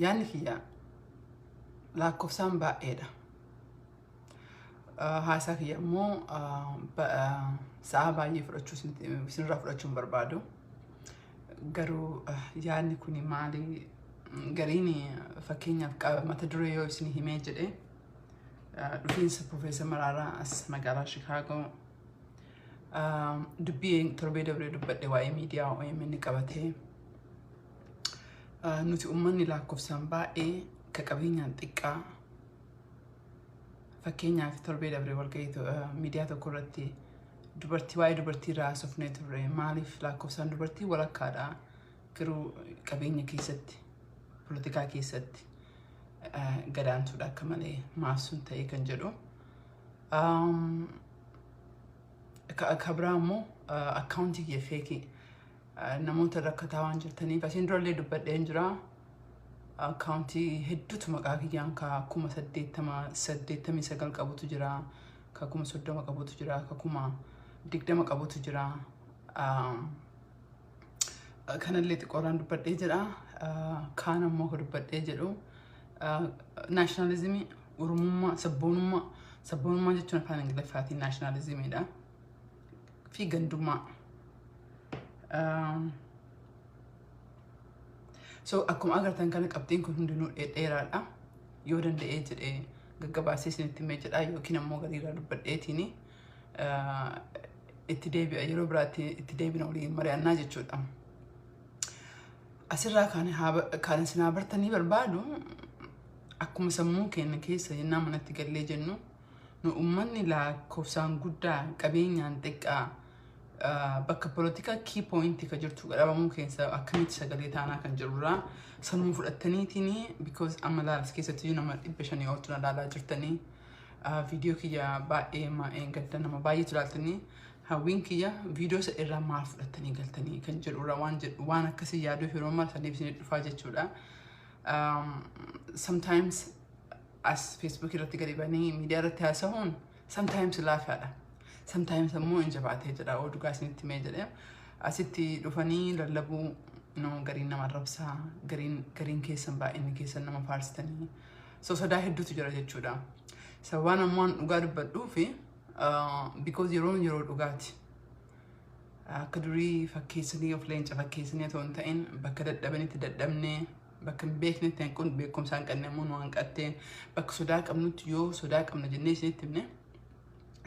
yaanni kiyya lakkoofsaan baay'eedha. Haasaa kiyya immoo sa'a baay'ee fudhachuu isinirraa fudhachuun barbaadu. Garuu yaadni kun maali? Gariin fakkeenyaaf mata duree yoo isin himee jedhee dhufiinsa Profeesar Maraaraa as magaalaa Chicago dubbii torbee dabree dubbadhe waa'ee miidiyaa OMN qabatee nuti uummanni lakkoofsaan baay'ee ka qabeenyaan xiqqaa fakkeenyaaf torbee dabree walgahii miidiyaa tokko irratti dubartii waa'ee dubartii irraa haasofnee turre. Maaliif lakkoofsaan dubartii walakkaadha garuu qabeenya keessatti politikaa keessatti gadaantuudha akka malee maaf sun ta'e kan jedhu. Akka biraa immoo akkaawuntii kiyya feekii namoota rakkataa waan jirtaniif asiin durallee dubbadheen jira. Akkaawuntii hedduutu maqaa kiyyaan ka 89 qabutu jira, ka 30 qabutu jira, ka 20 qabutu jira. Kanallee xiqqooraan dubbadhee jedha. Kaan ammoo ka dubbadhee jedhu naashinaalizimii, oromummaa, sabboonummaa jechuun afaan Ingiliffaatiin naashinaalizimiidha fi gandummaa. So akkuma agartan kana qabxiin kun hundinuu dheeraadha. Yoo danda'ee jedhee gaggabaasee isinitti himee jedha yookiin ammoo gadiirraa dubbadheetiin itti deebi'a yeroo biraatti itti deebina waliin mari'annaa jechuudha. Asirraa kan isin bartanii barbaadu akkuma sammuu keenya keessa yennaa manatti gallee jennu nu uummanni lakkoofsaan guddaa qabeenyaan xiqqaa bakka politikaa key point ka jirtu dhabamuu keessa akkamitti sagalee taanaa kan jirurraa sanuu fudhattaniitiin because amma laalas keessatti nama 500 oltu na laalaa jirtanii viidiyoo kiyya baay'ee gadda nama baay'eetu laaltanii hawwiin kiyya viidiyoo isa irraa maal fudhattanii galtanii kan jedhurraa waan akkasii yaaduuf yeroo maal saniif isin dhufaa jechuudha. Sometimes as Facebook irratti gadi banii miidiyaa irratti haasa'uun sometimes laafaadha. Sometimes ammoo injabaatee jedha oo dhugaa isinitti himee jedhee asitti dhufanii lallabuu gariin nama rabsaa gariin keessan baay'inni keessan nama faarsitanii sodaa hedduutu jira jechuudha. Sababaan ammoo dhugaa dubbadhuufi because yeroo dhugaati. Akka durii fakkeessanii of leenca fakkeessanii otoo hin ta'in bakka dadhabanitti dadhabnee bakka hin beeknetti hanquun beekumsaan qabne ammoo nu hanqattee bakka sodaa qabnutti yoo sodaa qabna jennee isinitti himne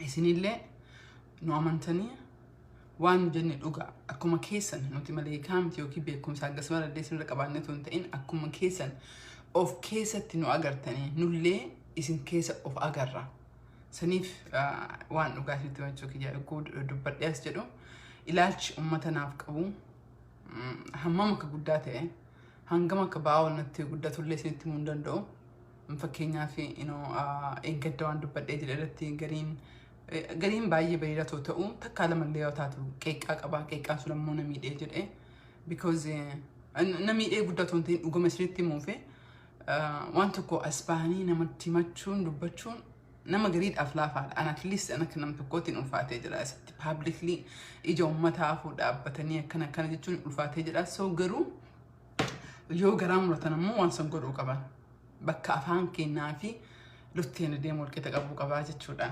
isinillee nu amantanii waan jenne dhugaa akkuma keessan nuti maleekaa miti yookiin beekumsaan akkasuma daddeessin irra qabaanne otoo hin ta'in akkuma keessan of keessatti nu agartanii nullee isin keessa of agarra. Saniif waan dhugaa isinitti himachuu kiyya dubbadhee as jedhu ilaalchi uummata naaf qabu hammam akka guddaa ta'e hangam akka baa'oo natti guddatullee isinitti himuu hin danda'u. Fakkeenyaaf eeggadda waan dubbadhee jedhe irratti gariin baay'ee bareedatoo ta'u takkaa lamallee yoo taatu qeeqqaa qaba. Qeeqqaan sun ammoo na miidhee jedhee because na miidhee guddatoo hin ta'in dhuguma isinitti himuufi waan tokko as bahanii namatti himachuun dubbachuun nama gariidhaaf laafaadha. An at least an akka nama tokkootiin ulfaatee jira asitti publicly ija uummataa afur dhaabbatanii akkana jechuun ulfaatee jira. So garuu yoo garaa muratan ammoo waan san godhuu qaban bakka afaan kennaa fi lutteen deemu walqixa qabuu qabaa jechuudha.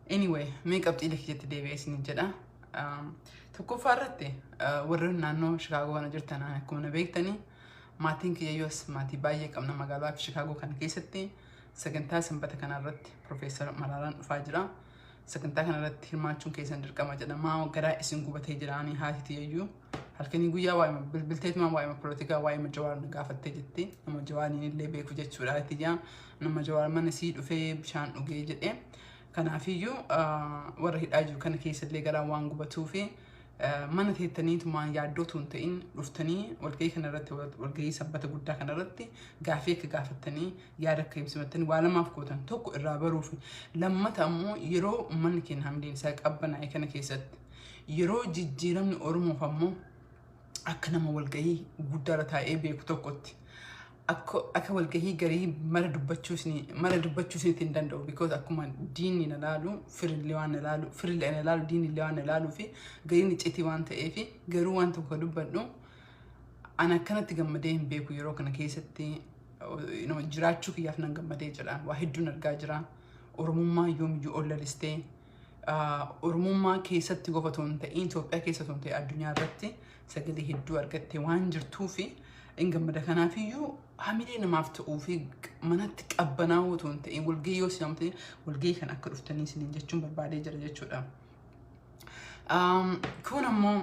Anyway, mee qabxiilee keessatti deebi'ee isin jedha. Tokkoffaa irratti warra naannoo Chicago kana jirtan akkuma na beektanii maatiin kiyyayyos maatii baay'ee qabna magaalaa Chicago kana keessatti. Sagantaa sanbata kana irratti Profeesar Maraaraan dhufaa jira. Sagantaa kana irratti hirmaachuun keessan dirqama jedhama. Garaa isin gubatee jiraanii haati tiyyayyuu halkanii guyyaa waa'ee bilbilteetuma waa'ee politikaa waa'ee Jawaar na gaafattee jetti. Nama Jawaariin illee beeku jechuudha. Tiyyaa nama Jawaar mana sii dhufee bishaan dhugee jedhee. Kanaafiyyuu warra hidhaa jiru kana keessallee garaa waan gubatuu fi mana teettaniitumaan yaaddootu hin ta'in dhuftanii walgahii kana irratti walgahii sabbata guddaa kana irratti gaafii akka gaafattanii yaada akka ibsimattanii waa lamaaf gootan tokko irraa baruu fi lammata ammoo yeroo uummanni keenya hamdiin isaa qabbanaa'e kana keessatti yeroo jijjiiramni Oromoof ammoo akka nama walgahii guddaarra taa'ee beeku tokkotti akka walgahii garii mara dubbachuu isinitti hin danda'u because akkuma diinni na laalu firillee waan na laalu firillee na laalu diinillee waan na laaluu fi gariin iccitii waan ta'eef garuu waan tokko dubbadhu an akkanatti gammadee hin beeku yeroo kana keessatti jiraachuu kiyyaaf nan gammadee jira. Waa hedduun argaa jira. Oromummaa yoomiyyuu ollalistee Oromummaa keessatti qofa otoo hin ta'in Itoophiyaa keessa otoo hin ta'in addunyaa irratti sagalee hedduu argattee waan jirtuu fi hin gammada. Kanaafiyyuu hamilee namaaf ta'uu fi manatti qabbanaa'uu otoo hin ta'in walgahii yoo si'amte walgahii kan akka dhuftanii isiniin jechuun barbaadee jira jechuudha. Kun ammoo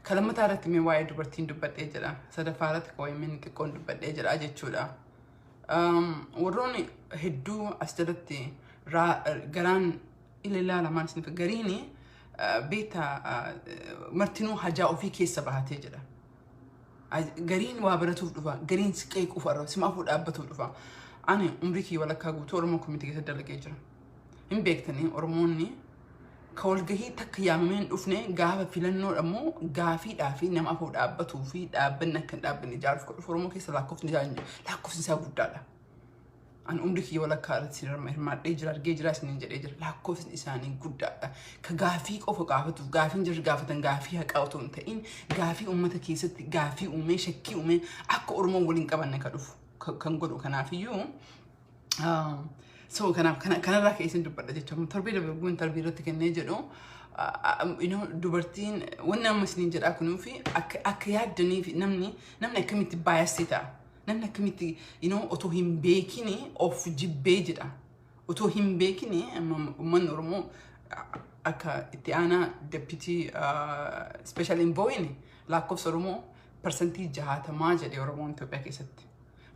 kalammataa irratti mee waa'ee dubartiin dubbadhee jira. Sadaffaa irratti qooyimeen xiqqoon dubbadhee jira jechuudha. Warroonni hedduu as jalatti garaan ilaalamaan isiniif gariini beeta martinuu hajaa ofii keessa bahatee jira. Gariin waa baratuuf dhufa, gariin siqee qufarra, simaafuu dhaabbatuuf dhufa. Ani umrii kiyya walakkaa guutuu Oromoo komitii keessa dalagee jira. Hin beektanii Oromoonni ka walgahii takka yaamameen dhufne gaafa filannoo ammoo gaafiidhaa fi nama afur dhaabbatuu fi dhaabbanni akka hin dhaabbanne ijaaruuf godhuuf Oromoo keessa lakkoofsi isaa guddaadha. Ani umrii kiyya walakkaa irratti hirmaadhee jira argee jira isiniin jedhee jira lakkoofsi isaanii guddaadha. Ka gaafii qofa gaafatuuf gaafiin jirri gaafatan gaafii haqaa otoo hin ta'in gaafii uummata keessatti gaafii uumee shakkii uumee akka Oromoon waliin qabanne ka dhufu kan godhu kanaafiyyuu so kanarraa keessin dubbadha jechuudha. Torbii darbuun torbii irratti kennee jedhu dubartiin wanni amma isiniin jedhaa kunuu fi akka yaaddanii fi namni akkamitti baay'asii ta'a. Namni akkamitti otoo hin beekini of jibbee jedha. Otoo hin beekini uummanni Oromoo akka itti aanaa deputy special envoy lakkoofsa Oromoo parsantii 60 jedhee Oromoon Itoophiyaa keessatti.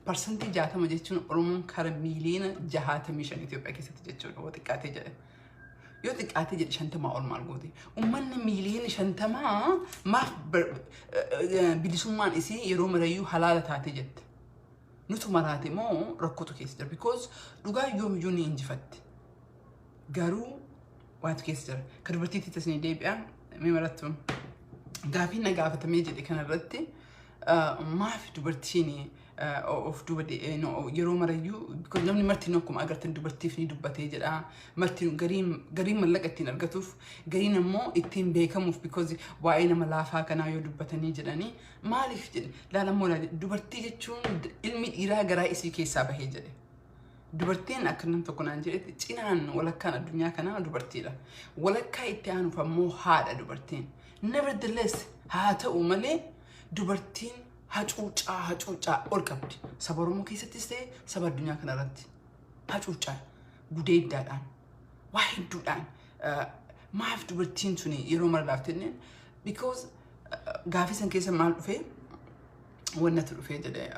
Parsantii 60 jechuun Oromoon kara miiliyoona 65 Itoophiyaa keessatti jechuudha. Yoo xiqqaatee jedhe. Yoo xiqqaatee jedhe 50 ol maal goote. Uummanni miiliyoona 50 maaf bilisummaan isii yeroo marayyuu halaala taatee jette. Nutu maraate moo rakkootu keessa jira. Because dhugaa yoomiyyuu ni injifatti. Garuu waatu keessa jira. Ka dubartiitti tasnii deebi'aa mee marattu gaafii na gaafatamee jedhe kanarratti maaf dubartiin of duba yeroo marayyuu namni martiin akkuma agartan dubartiif ni dubbatee jedha. Martiin gariin mallaqa ittiin argatuuf gariin ammoo ittiin beekamuuf because waa'ee nama laafaa kanaa yoo dubbatanii jedhanii maaliif jedhe laalammoo dubartii jechuun ilmi dhiiraa garaa isii keessaa bahee jedhe. Dubartiin akka nam tokko naan jedhetti cinaan walakkaan addunyaa kanaa dubartiidha. Walakkaa itti aanuuf ammoo haadha dubartiin. Nevertheless haa ta'u malee dubartiin hacuucaa ol qabdi. Saba Oromoo keessattis ta'e saba addunyaa kanarratti hacuucaa gudeeddaadhaan waa hedduudhaan maaf dubartiin suni yeroo mara laaftenne because gaafii san keessa maal dhufee wannatu dhufee jedhe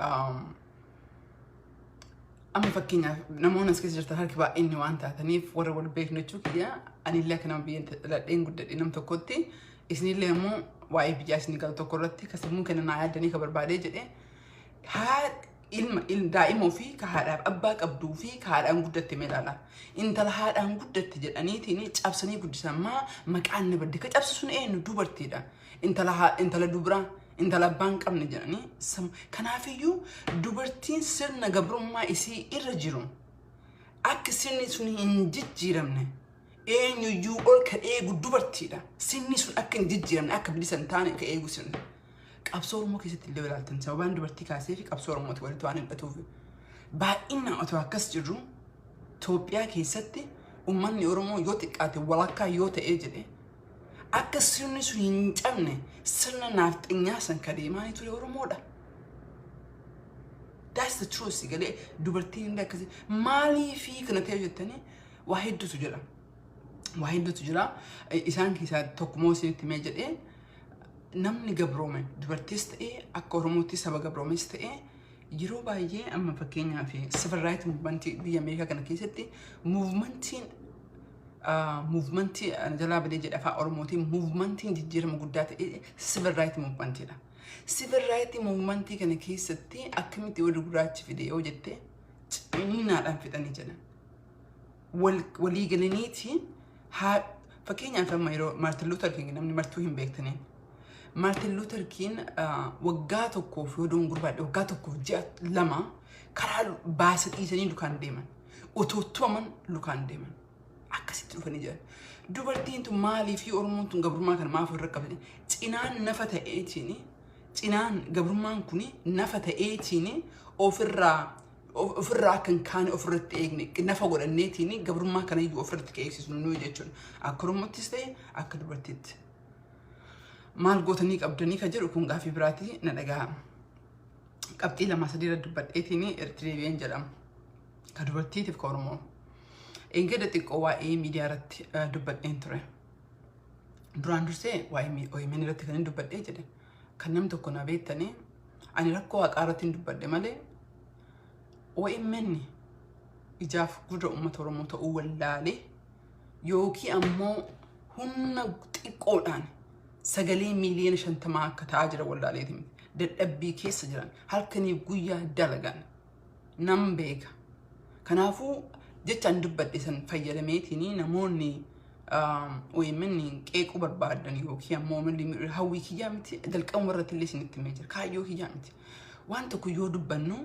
amma fakkeenyaaf namoonni as keessa jirtan harki baay'inni waan taataniif warra wal beeknu jechuu kiyya anillee akka nama biyya ladheen guddadhe nam tokkotti isinillee ammoo waa'ee biyyaa isin galu tokko irratti kasamuun kenna naa yaaddanii ka barbaadee jedhe daa'ima ofii ka haadhaaf abbaa qabduu fi ka haadhaan guddatte meelaala. Intala haadhaan guddatte jedhaniitiin cabsanii guddisan maqaan na badde ka cabsu sun eenyu dubartiidha. Intala dubiraa intala abbaan qabne jedhanii kanaafiyyuu dubartiin sirna gabrummaa isii irra jiru akka sirni sun hin jijjiiramne eenyuyyuu ol ka eegu dubartiidha. Sirni sun akka hin jijjiiramne akka bilisan taane ka eegu sirni. Qabsoo Oromoo keessatti illee ilaaltan sababaan dubartii kaasee fi qabsoo Oromooti walitti waan hidhatuuf baay'inaan otoo akkas jirru Itoophiyaa keessatti uummanni Oromoo yoo xiqqaate walakkaa yoo ta'ee jedhe akka sirni sun hin cabne sirna nafxanyaa san ka deemaa ture Oromoodha. That's the truth. Galee dubartiin illee akkasii maalii fi kana ta'e jettanii waa hedduutu jira. Waa hedduutu jira. Isaan keessaa tokkummoo isinitti mee jedhee namni gabroome dubartiis ta'ee akka Oromootti saba gabroomes ta'ee yeroo baay'ee amma fakkeenyaaf civil rights movement biyya Ameerikaa kana keessatti movementii jalaa badee jedha afaan Oromootiin movementiin jijjiirama guddaa ta'e civil rights movementidha. Civil rights movementii kana keessatti akkamitti warri gurraachi fide yoo jette ciniinaadhaan fixanii jedhan. Walii galaniitiin fakkeenyaaf amma yeroo Martin Luther King namni martuu hin beektaniin Martin Luther King waggaa tokkoof yoo doon gurbaadhe waggaa tokkoof ji'a 2 karaa baasa dhiisanii lukaan deeman. Otootumaman lukaan deeman. Akkasitti dhufanii jiran. Dubartiin tun maalii fi Oromoon tun gabrummaa kana maaf irra qabdi? Cinaan nafa ta'eetiin cinaan gabrummaan kuni nafa ta'eetiin ofirraa kan kaane ofirratti eegne nafa godhanneetiin gabrummaa kana iyyuu ofirratti keeksisnu nuyi jechuudha. Akka Oromottis ta'e akka dubartiitti. Maal gootanii qabdanii ka jedhu kun gaaffii biraati na dhaga'a. Qabxii 2-3 irra dubbadheetiin irratti deebi'een jedhama. Ka dubartiitiif ka Oromoo. Eegada xiqqoo waa'ee miidiyaa irratti dubbadheen ture. Duraan dursee waa'ee OMN irratti kan dubbadhee jedhe. Kan namni tokko na beektanii ani rakkoo waaqaa irratti dubbadhe malee OMN ijaaf gurra uummata Oromoo ta'uu wallaalee yookiin ammoo humna xiqqoodhaan sagalee miiliyoona 50 akka ta'aa jira wallaaleeti miti. Dadhabbii keessa jiran halkaniif guyyaa dalagan nam beeka. Kanaafuu jechaan dubbadhe san fayyadameetiin namoonni OMN qeequu barbaadan yookiin ammoo hawwii kiyyaa miti jalqabuma irratti illee isinitti himee jira. Kaayyoo kiyyaa miti. Waan tokko yoo dubbannu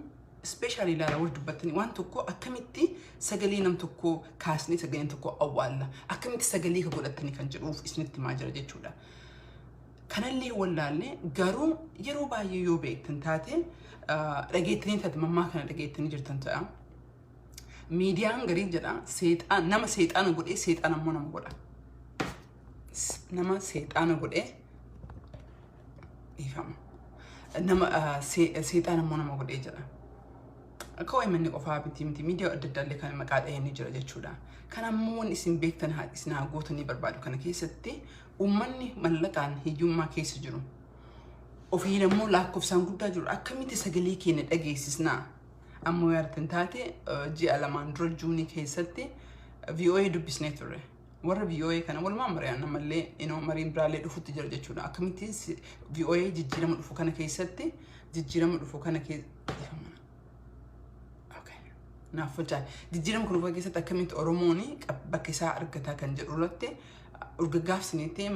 especially ilaala wal dubbattanii waan tokko akkamitti sagalee nam tokko kaasnee sagaleen tokko awwaalla akkamitti sagalee ka godhattanii kan jedhuuf isinitti himaa jira jechuudha. Kanallee wallaallee garuu yeroo baay'ee yoo beektan taate dhageettanii taate mammaa kana dhageettanii jirtan ta'a. Miidiyaan garii jedha nama seexaana godhee seexaana ammoo nama godha. Nama seexaana godhee ifama. Nama seexaana ammoo nama godhee jedha. Akka OMN qofaa miti miidiyaa adda addaallee kan maqaa dhahanii jira jechuudha. Kan ammoo waan isin beektan isin gootanii barbaadu kana keessatti uummanni mallaqaan hiyyummaa keessa jiru. Ofii immoo lakkoofsaan guddaa jiru akkamitti sagalee keenya dhageessisnaa. Ammoo yaadatan taate ji'a 2 dura Juunii keessatti VOA dubbisnee turre. Warra VOA kana walumaan mari'anna malee mariin biraallee dhufutti jira jechuudha. Akkamitti VOA jijjiirama dhufu kana keessatti naaf facaa jijjiirama kun keessatti akkamitti Oromoon bakka isaa argataa kan jedhu irratti urgaggaafsineetee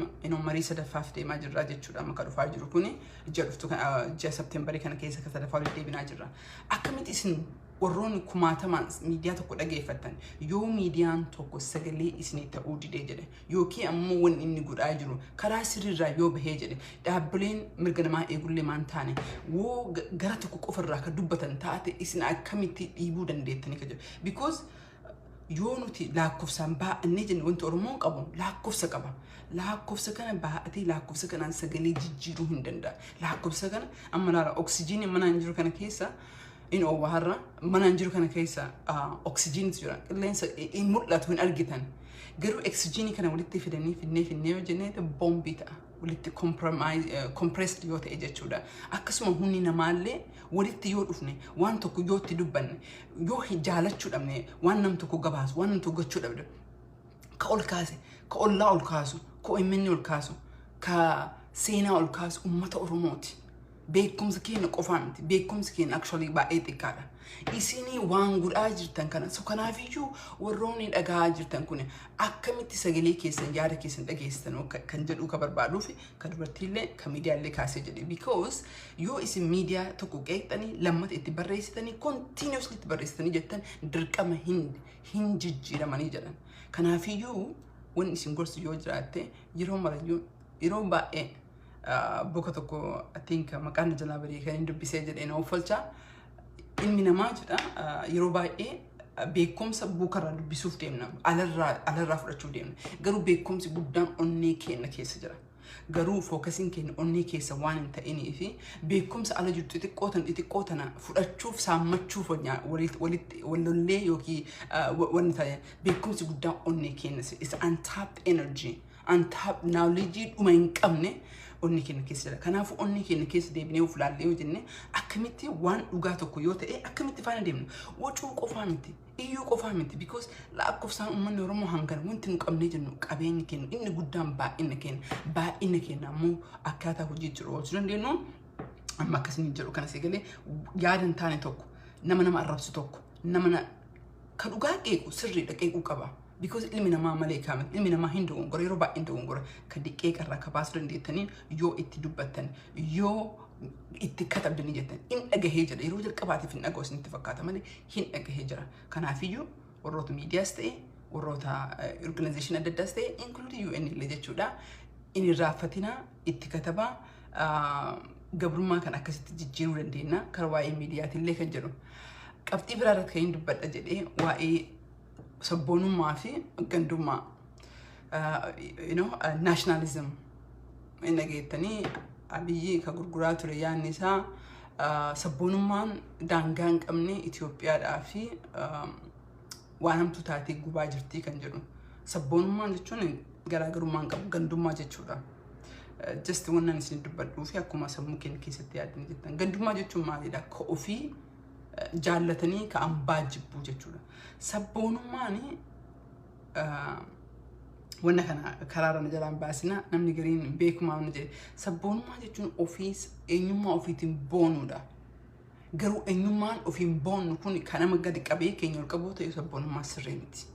marii sadaffaaf deemaa jirra jechuudha. Amma dhufaa jiru kun ji'a Septembarii kana keessa kan sadaffaa walitti deebinaa jirra. Akkamitti isin warroonni kumaatamaan miidiyaa tokko dhageeffattan yoo miidiyaan tokko sagalee isinii ta'uu didee jedhe yookiin ammoo waan inni godhaa jiru karaa sirriirraa yoo bahee jedhe dhaabbileen mirga namaa eegullee maan taane woo gara tokko qofarraa kan dubbatan taate isin akkamitti dhiibuu dandeettanii kan jedhu. Because yoo nuti lakkoofsaan baa'annee jenne wanti Oromoon qabu lakkoofsa qaba. Lakkoofsa kana baa'atee lakkoofsa kanaan sagalee jijjiiruu hin danda'a. Lakkoofsa kana amma laala oksijiinii manaan jiru kana keessa in owaharra manaan jiru kana keessa oksijiinitu jira. Qilleensa in mul'atu hin argitan. Garuu oksijiinii kana walitti fidanii finnee yoo jennee boombii ta'a. Walitti compressed yoo ta'e jechuudha. Akkasuma humni namaallee walitti yoo dhufne waan tokko yoo itti dubbanne yoo jaalachuu dhabne waan nam tokko gabaasu waan nam tokko gochuu dhabde ka ol kaase ka ollaa ol kaasu ka OMN ol kaasu ka seenaa ol kaasu uummata Oromooti. Beekumsa keenya qofaa miti. Beekumsi keenya actually baay'ee xiqqaadha. Isinii waan godhaa jirtan kana so kanaafiyyuu warroonni dhagaa jirtan kun akkamitti sagalee keessan yaada keessan dhageessitan kan jedhu ka barbaaduuf ka dubartiillee ka miidiyaallee kaasee jedhe. Because yoo isin miidiyaa tokko qeeqxanii lammata itti barreessitanii continuously itti barreessitanii jettan dirqama hin jijjiiramanii jedhan. Kanaafiyyuu waan isin gorsu yoo jiraatte yeroo baay'ee boka tokko I think maqaan jalaa barii kan dubbisee jedhee na uffalchaa ilmi namaa jedha yeroo baay'ee beekumsa bukarraa dubbisuuf deemna alarraa fudhachuuf deemna. Garuu beekumsi guddaan onnee keenya keessa jira. Garuu fookasiin keenya onnee keessa waan hin ta'inii fi beekumsa ala jirtu xixiqqoo tana fudhachuuf saammachuuf walitti wallollee yookiin wanni ta'e beekumsi guddaan onnee keenya is untapped energy untapped knowledge dhuma hin qabne onni keenya keessa jira. Kanaafuu onni keenya keessa deebinee of ilaallee yoo jenne akkamitti waan dhugaa tokko yoo ta'e akkamitti faana deemna. Wacuu qofaa miti, iyyuu qofaa miti. Because lakkoofsaan uummanni Oromoo hangan wanti nu qabnee jennu qabeenyi keenya inni guddaan baay'ina keenya ammoo akkaataa hojii jiru oolchuu dandeenyu amma akkasii jedhu kana sagalee yaadan taane tokko nama arrabsu tokko nama ka dhugaa qeequ sirriidha qeequu qaba. Because ilmi namaa malee kaame ilmi namaa hin dogongora yeroo baay'ee dogongora ka diqqeeqarraa ka baasuu dandeettaniin yoo itti dubbattan yoo itti katabdanii jettan hin dhagahee jedha. Yeroo jalqabaatiif hin dhagahu isinitti fakkaata malee hin dhagahee jira. Kanaafiyyuu warroota miidiyaas ta'e warroota organization adda addaas ta'e include UN illee jechuudha. Inni raaffatina itti katabaa gabrummaa kan akkasitti jijjiiruu dandeenya karaa waa'ee miidiyaatillee kan jedhu qabxii biraa irratti kan hin dubbadha jedhee waa'ee sabboonummaa fi gandummaa nationalism inni dhageettanii Abiyyi ka gurguraa ture yaanni isaa sabboonummaan daangaa hin qabne Itoophiyaadhaa fi waan hamtuu taatee gubaa jirtii kan jedhu sabboonummaan jechuun garaagarummaan qabu gandummaa jechuudha. Just wannan isin dubbadhuu fi akkuma sammuu keenya keessatti yaadanii jettan gandummaa jechuun maalidha? Ka ofii jaallatanii ka hambaa jibbuu jechuudha. Sabboonummaan wanna kana karaaraan jalaan baasina namni gariin beekumaa wanna jedhe sabboonummaa jechuun ofiis eenyummaa ofiitiin boonuudha. Garuu eenyummaan ofiin boonu kun kan nama gadi qabee keenya ol qabu ta'e sabboonummaa sirrii miti.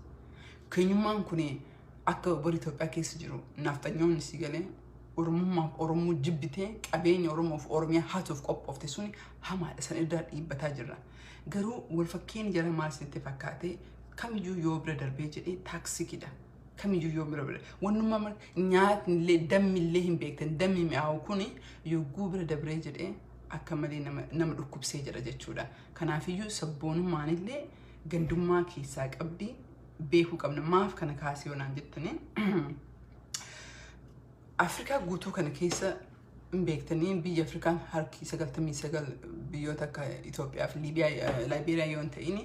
Keenyummaan kun akka bori Itoophiyaa keessa jiru naftanyoonni si galee Oromoo jibbitee qabeenya Oromoof Oromiyaa haatuuf qophoofte suni hamaadha san irraa dhiibbataa jirra. Garuu wal fakkeenya jara maal sitti fakkaate kamiyyuu yoo bira darbee jedhee taaksikiidha. Kamiyyuu yoo bira wannummaa nyaatni illee dammi illee hin beektan dammi mi'aawu kun yogguu bira dabree jedhee akka malee nama dhukkubsee jira jechuudha. Kanaafiyyuu sabboonummaan illee gandummaa keessaa qabdi beekuu qabna. Maaf kana kaasee yoonaan jettanii Afrikaa guutuu kana keessa hin beektanii biyya Afrikaan harki 99 biyyoota akka Itoophiyaa fi Liibiyaa yoon ta'in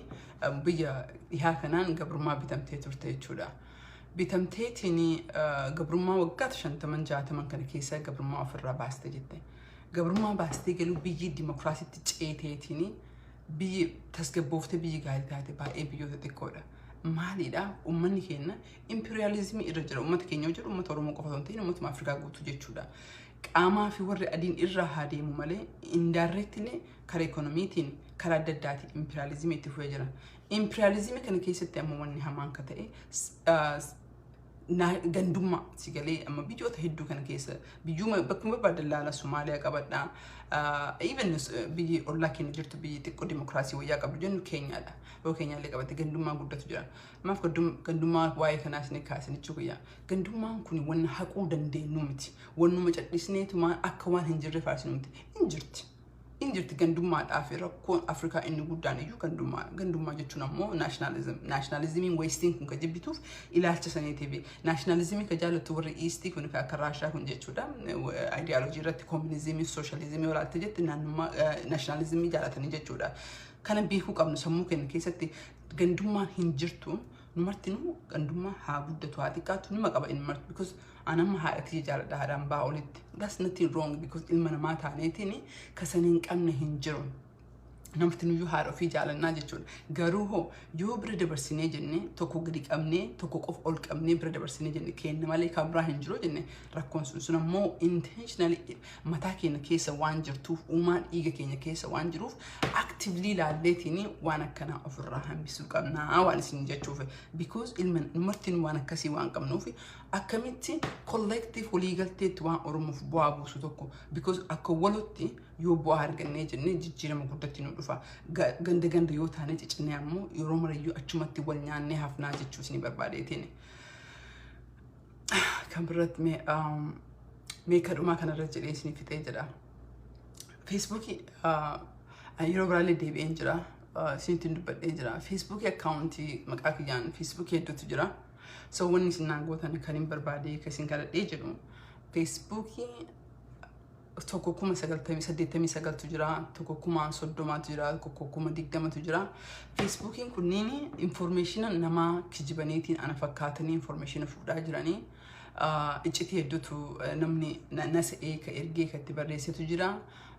biyya dhihaa kanaan gabrummaa bitamtee turte jechuudha. Bitamteetiin gabrummaa waggaa 50-60 kana keessa gabrummaa ofirraa baaste jette. Gabrummaa baastee galuu biyyi dimokiraasiitti ceeteetiin biyyi tasgabbooftee biyyi gaarii taate baay'ee biyyoota xiqqoodha. Maalidha ummanni keenya imperialismii irra jira ummata keenya jiru ummata Oromoo qofa osoo hin ta'in ummata Afrikaa guutuu jechuudha. Qaamaa fi warri adiin irra haa deemu malee indirectly karaa ekonomiitiin karaa adda addaatiin imperialismii itti fufee jira. Imperialismii kana keessatti ammoo wanni hamaan ka ta'e gandummaa si galee amma biyyoota hedduu kana keessa biyyuma bakkuma barbaadan laala Somaaliyaa qabadha. Even biyyi ollaa keenya jirtu biyyi xiqqoo dimokiraasii wayyaa qabdu jennu Keenyaadha. Yoo Keenyaallee qabatte gandummaa guddatu jira. Maaf gandummaa waa'ee kanaas ni kaasanichi guyyaa. Gandummaan kun wanna haquu dandeenyu miti. Wannuma callisneetumaan akka waan hin jirre faarsinu miti. Hin jirti gandummaadhaaf rakkoon Afrikaa inni guddaan iyyuu gandummaa jechuun ammoo nationalismiin weestiin kun ka jibbituuf ilaalcha saniitiif nationalismii ka jaallattu warri eastii kun akka Raashaa kun jechuudha. Ideoloojii irratti koominizimii sooshaalizimii walaalta jetti naannummaa nationalismii jaallatanii jechuudha. Kana beekuu qabnu sammuu keenya keessatti gandummaan hin jirtu numartinu gandummaa haa guddatu haa xiqqaatu nima qaba inni martu because anamma haadhatii jaaladha haadhaan baa olitti. That's nothing wrong because ilma namaa taaneetiin kasanii hin qabne hin jiru. Namtinuyyuu haadha ofii jaalannaa jechuudha. Garuu hoo yoo bira dabarsinee jenne tokko gadi qabnee tokko qofa ol qabnee bira dabarsinee jenne kenna malee kan biraa hin jiru jenne rakkoon sun ammoo intentionally mataa keenya keessa waan jirtuuf uumaan dhiiga keenya keessa waan jiruuf actively ilaalleetiin waan akkanaa ofirraa hambisuu qabnaa waan isin jechuuf because ilma numartiin waan akkasii waan qabnuuf akkamitti collective waliigalteetti waan Oromoof bu'aa buusu tokko because akka walotti yoo bu'aa argannee jennee jijjiirama guddatti nu dhufa. Ganda yoo taane ciccinnee ammoo yeroo marayyuu achumatti wal nyaannee hafnaa jechuus ni barbaadeetiin. Kan biratti mee kadhumaa kanarra jedhee isin fixee jedha. Feesbuukii yeroo biraallee deebi'een jira. Isinitti dubbadhee jira. Feesbuukii akkaawuntii maqaa kiyyaan Feesbuukii hedduutu jira. So wanni isin naan gootan kan hin barbaade kan isin kadhadhee jedhu Feesbuukii tokko 1989 jira, tokko 30 jira, tokko 20 jira. Feesbuukiin kunniin information nama kijibaniitiin ana fakkaatanii information fuudhaa jiranii. Iccitii hedduutu namni nasa'ee ka ergee ka itti barreessitu jira.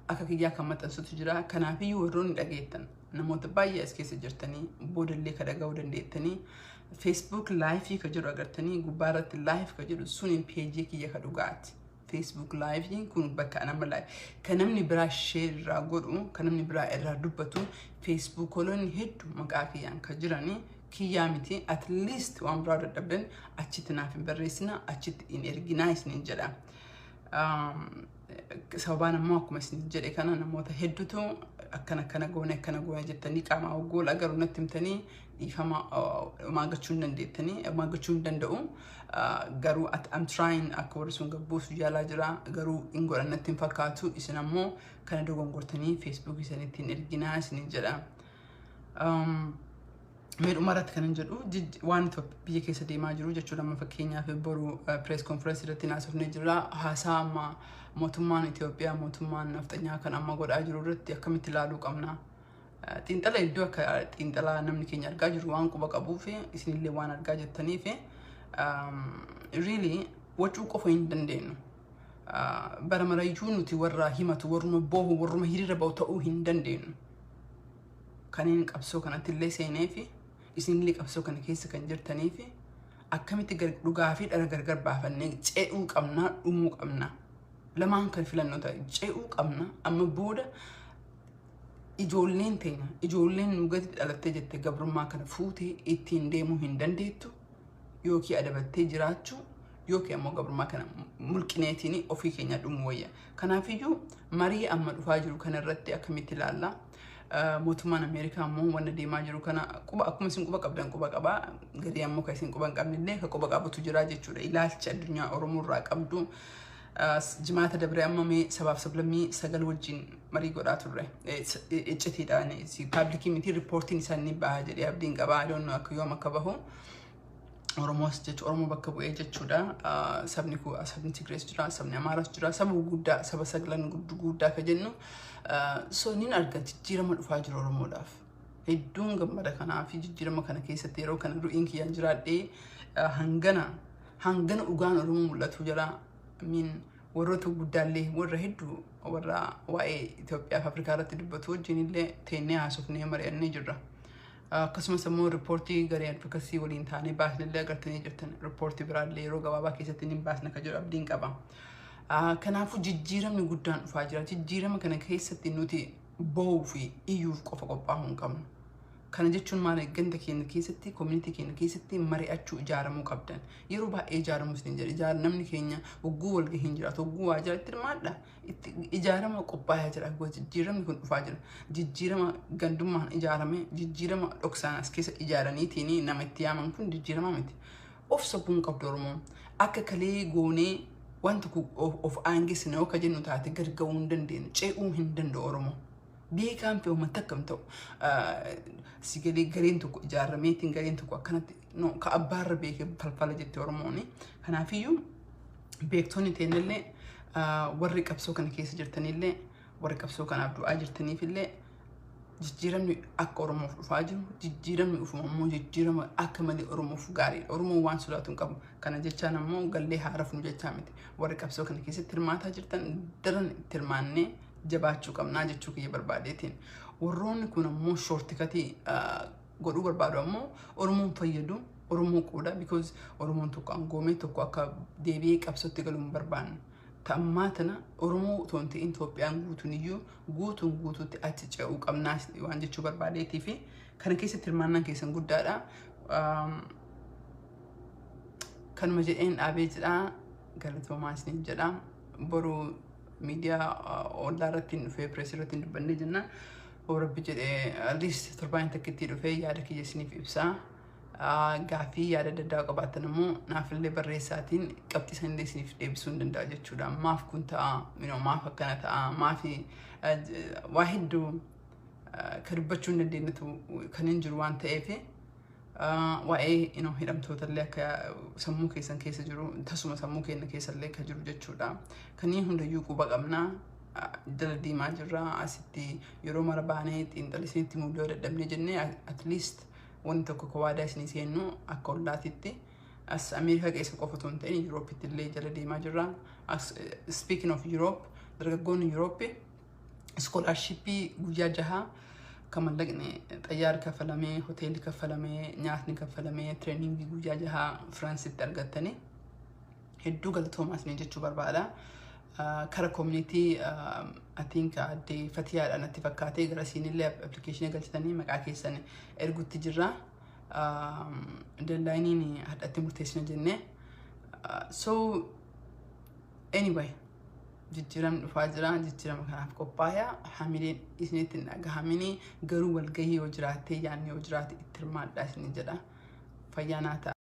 Akka kiyyaa kan maxxansutu jira. Kanaafiyyuu warroonni dhageettan namoota baay'ee as keessa jirtanii boodallee ka dhaga'uu dandeettanii. Facebook live ka jiru agartanii gubbaarratti live ka jiru suniin peejii kiyya ka dhugaati. Facebook live kun bakka nama live kan namni biraa share irraa godhu kan namni biraa irraa dubbatu Facebook oloonni hedduu maqaa kiyyaan ka jiranii kiyyaa miti at least waan biraa dadhabdan achitti naaf hin barreessina achitti hin erginaa isiniin jedha. Sababaan ammoo akkuma isin jedhe kana namoota hedduutu akkana goone jettanii qaama waggool agaruu natti himtanii dhiifama maagachuu hin dandeettanii maagachuu hin danda'u garuu I'm trying akka warri sun gabbuusu yaalaa jira garuu hin godhan natti hin fakkaatu isin ammoo kana dogongortanii Facebook isaniitiin erginaa isin jedha. Meedhumarratti kan hin jedhu waan biyya keessa deemaa jiru jechuudha amma fakkeenyaaf boru press conference irratti naasofnee jirra haasaa amma mootummaan Itoophiyaa mootummaan nafxanyaa kan amma godhaa jiru irratti akkamitti ilaaluu qabna. Xiinxala iddoo akka xiinxala namni keenya argaa jiru waan quba qabuu fi isinillee waan argaa jettanii fi really wachuu qofa hin dandeenyu. Bara marayyuu nuti warra himatu warruma boohu warruma hiriira ba'u ta'uu hin dandeenyu. Kanneen qabsoo kanatti illee seenee fi isinillee qabsoo kana keessa kan jirtanii fi akkamitti dhugaa fi dhara gargar baafannee ce'uu qabna dhumuu qabna. Lamaan kan filannoo ta'e ce'uu qabna amma booda ijoolleen teenya ijoolleen nu gadi dhalattee jettee gabrummaa kana fuutee ittiin deemuu hin dandeettu yookiin adabattee jiraachuu yookiin ammoo gabrummaa kana mulqineetiin ofii keenya dhumuu wayya. Kanaafiyyuu marii amma dhufaa jiru kana irratti akkamitti ilaalla. Mootummaan Ameerikaa ammoo wanna deemaa jiru kana quba akkuma isin quba qabdan quba qabaa gadi ammoo kan isin quba hin qabnillee kan quba qabutu jira jechuudha. Ilaalcha addunyaa Oromoo irraa qabdu jimaata dabree amma mee sabaaf sablammii sagal wajjin marii godhaa turre iccitiidhaan paablikii miti riippoortiin isaanii bahaa jedhee abdiin qabaa adoon akka yoom akka bahu Oromoos jechuudha Oromoo bakka bu'ee jechuudha. Sabni Tigrees jira sabni Amaaraas jira saba guddaa saba sagalan guddaa ka jennu so nin arga jijjiirama dhufaa jiru Oromoodhaaf hedduun gammada kanaa fi jijjiirama kana keessatti yeroo kana ru'iin kiyyaan jiraadhee hangana dhugaan Oromoo mul'atu jira. Warroota guddaallee warra hedduu warra waa'ee Itoophiyaa fi Afrikaa irratti dubbatu wajjin illee teennee haasofnee mari'annee jirra. Akkasumas immoo riippoortii garee advokasii waliin taanee baasnellee agartanii jirtan riippoortii biraallee yeroo gabaabaa keessatti ni baasna ka jedhu abdiin qaba. Kanaafuu jijjiiramni guddaan dhufaa jira. Jijjiirama kana keessatti nuti boo'uu fi iyyuuf qofa qophaa'uu hin qabnu. Kana jechuun maal ganda keenya keessatti community keenya keessatti mari'achuu ijaaramuu qabdan. Yeroo baay'ee ijaaramu isin jedha namni keenya hogguu wal gahiin jiraatu hogguu waa jiraatti maadha ijaarama qophaa'aa jira jijjiiramni kun dhufaa jira. Jijjiirama gandummaan ijaarame jijjiirama dhoksaan as keessa ijaaraniitiin nama itti yaaman kun jijjiirama miti. Of sabbuun qabdu Oromoon akka kalee goonee wanta of aangisne yoo ka jennu taate garga'uu hin dandeenyu ce'uu hin danda'u Oromoo. Beekaan fi uummata akkam ta'u sigalee gareen tokko ijaarameetiin gareen tokko akkanatti ka abbaarra beekee falfala jettee Oromooni. Kanaafiyyuu beektonni teennillee warri qabsoo kana keessa jirtanillee warri qabsoo kanaaf du'aa jirtaniifillee jijjiiramni akka Oromoof dhufaa jiru jijjiiramni dhufuma immoo jijjiirama akka malee Oromoof gaariidha. Oromoon waan sodaatu hin qabu. Kana jechaan ammoo gallee haarafnu jechaa miti. Warri qabsoo kana keessatti hirmaataa jirtan daran itti hirmaannee jabaachuu qabnaa jechuu kiyya barbaadeetiin. Warroonni kun ammoo shoortikatii godhuu barbaadu ammoo Oromoon fayyadu Oromoo qooda because Oromoon tokko angoomee tokko akka deebi'ee qabsootti galuu hin barbaanne. Ta'ammaa tana Oromoo toon ta'in Itoophiyaan guutuun iyyuu guutuutti achi ce'uu qabnaa waan jechuu barbaadeetii fi kana keessatti hirmaannaan keessan guddaadha. Kanuma jedheen dhaabee jedhaa galatoomaa isiniin jedhaa boruu miidiyaa ollaa irratti dhufee pirees irratti dubbannee jenna. Rabbi jedhee at least torbaan takkitti dhufee yaada kiyya isiniif ibsaa. Gaaffii yaada daddaa qabaatan immoo naafillee barreessaatiin qabxii sanillee isiniif deebisuu hin danda'a jechuudha. Maaf kun ta'a maaf akkana ta'a maaf waa hedduu ka dubbachuu hin dandeenyetu kan hin jiru waan ta'eef waa'ee hidhamtootallee akka sammuu keessan keessa jiru tasuma sammuu keenya keessallee ka jiru jechuudha. Kaniin hundayyuu quba qabnaa dala deemaa jirra asitti yeroo mara baanee xiinxala isinitti muudoo dadhabnee jennee at least wanti tokko ka waadaa isinii seennu akka ollaatitti as Ameerikaa keessa qofa otoo hin ta'in Yuuroopitti illee jala deemaa jirra. Speaking of Europe dargaggoonni Yuuroopi iskoolaarshippii guyyaa 6 kan mallaqne xayyaara kaffalamee hoteelli kaffalamee nyaatni kaffalamee treeningii guyyaa 6 Firaansitti argattanii hedduu galatoomaa isinii jechuu barbaada. Kara community I think adde Fatiyaadha natti fakkaatee gara siinillee application galchitanii maqaa keessan ergutti jirra. Deadlinein hadhatti murteessina jennee. So anyway jijjiiramni dhufaa jira jijjiirama kanaaf qophaa'aa hamileen isinitti hin dhagahamini garuu walgahii yoo jiraate yaanni yoo jiraate itti hirmaadhaa isin jedha fayyaa naa ta'a.